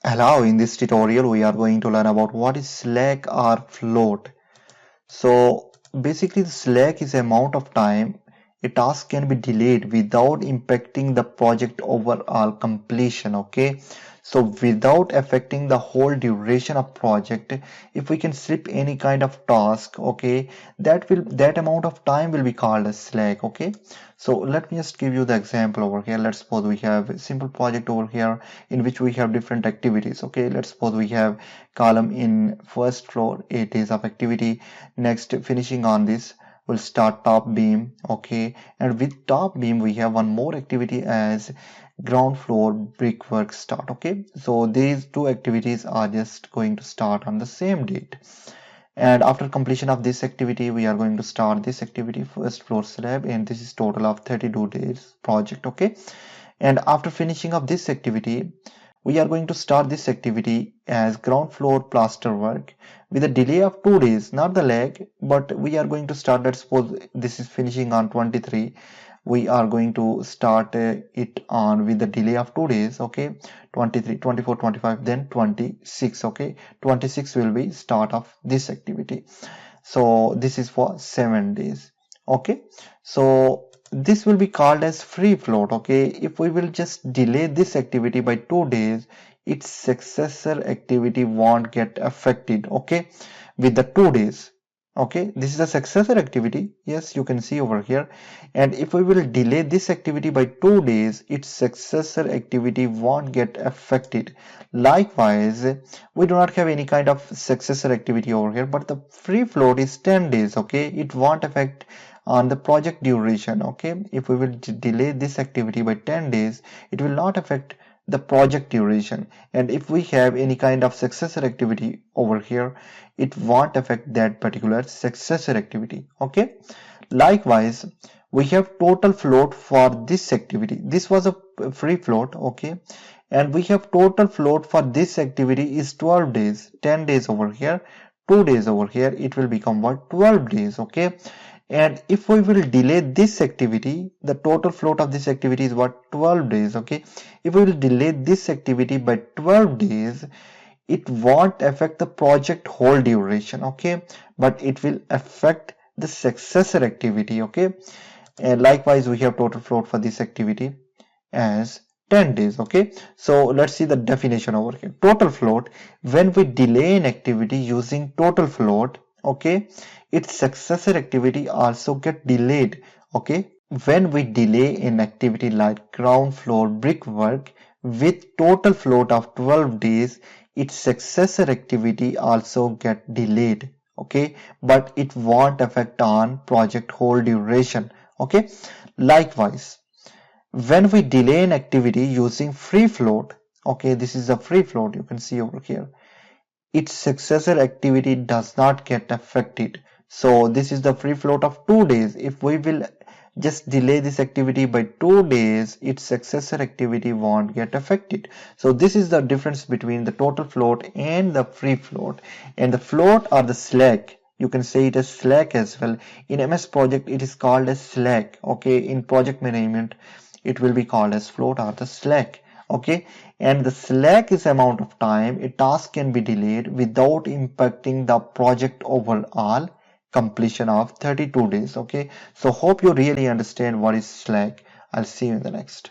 Hello, in this tutorial we are going to learn about what is slack or float. So basically the slack is the amount of time a task can be delayed without impacting the project overall completion. Okay, so without affecting the whole duration of project, if we can slip any kind of task, okay, that amount of time will be called as slack. Okay, so let me just give you the example over here. Let's suppose we have a simple project over here in which we have different activities. Okay, let's suppose we have column in first floor 8 days of activity. Next, finishing on this, we'll start top beam. Okay, and with top beam we have one more activity as ground floor brickwork start. Okay, so these two activities are just going to start on the same date, and after completion of this activity we are going to start this activity first floor slab, and this is total of 32 days project. Okay, and after finishing of this activity we are going to start this activity as ground floor plaster work with a delay of 2 days, not the lag, but we are going to start. Let's suppose this is finishing on 23, we are going to start it on with a delay of 2 days. Okay, 23, 24, 25, then 26. Okay, 26 will be start of this activity. So this is for 7 days. Okay, so this will be called as free float. Okay, if we will just delay this activity by 2 days, its successor activity won't get affected. Okay, with the 2 days. Okay, this is a successor activity. Yes, you can see over here. And if we will delay this activity by 2 days, its successor activity won't get affected. Likewise, we do not have any kind of successor activity over here, but the free float is 10 days. Okay, it won't affect on the project duration. Okay, if we will delay this activity by 10 days, it will not affect the project duration. And if we have any kind of successor activity over here, it won't affect that particular successor activity. Okay, likewise we have total float for this activity. This was a free float. Okay, and we have total float for this activity is 12 days, 10 days over here, 2 days over here, it will become what, 12 days. Okay, and if we will delay this activity, the total float of this activity is what, 12 days. Okay, if we will delay this activity by 12 days, it won't affect the project whole duration. Okay, but it will affect the successor activity. Okay, and likewise we have total float for this activity as 10 days. Okay, so let's see the definition over here. Total float: when we delay an activity using total float, okay, its successor activity also get delayed. Okay, when we delay an activity like ground floor brickwork with total float of 12 days, its successor activity also get delayed. Okay, but it won't affect on project whole duration. Okay, likewise when we delay an activity using free float, okay, this is a free float, you can see over here, its successor activity does not get affected. So this is the free float of 2 days. If we will just delay this activity by 2 days, its successor activity won't get affected. So this is the difference between the total float and the free float. And the float or the slack, you can say it as slack as well. In MS project it is called as slack. Okay, in project management it will be called as float or the slack. Okay, and the slack is amount of time a task can be delayed without impacting the project overall completion of 32 days. Okay, so hope you really understand what is slack. I'll see you in the next.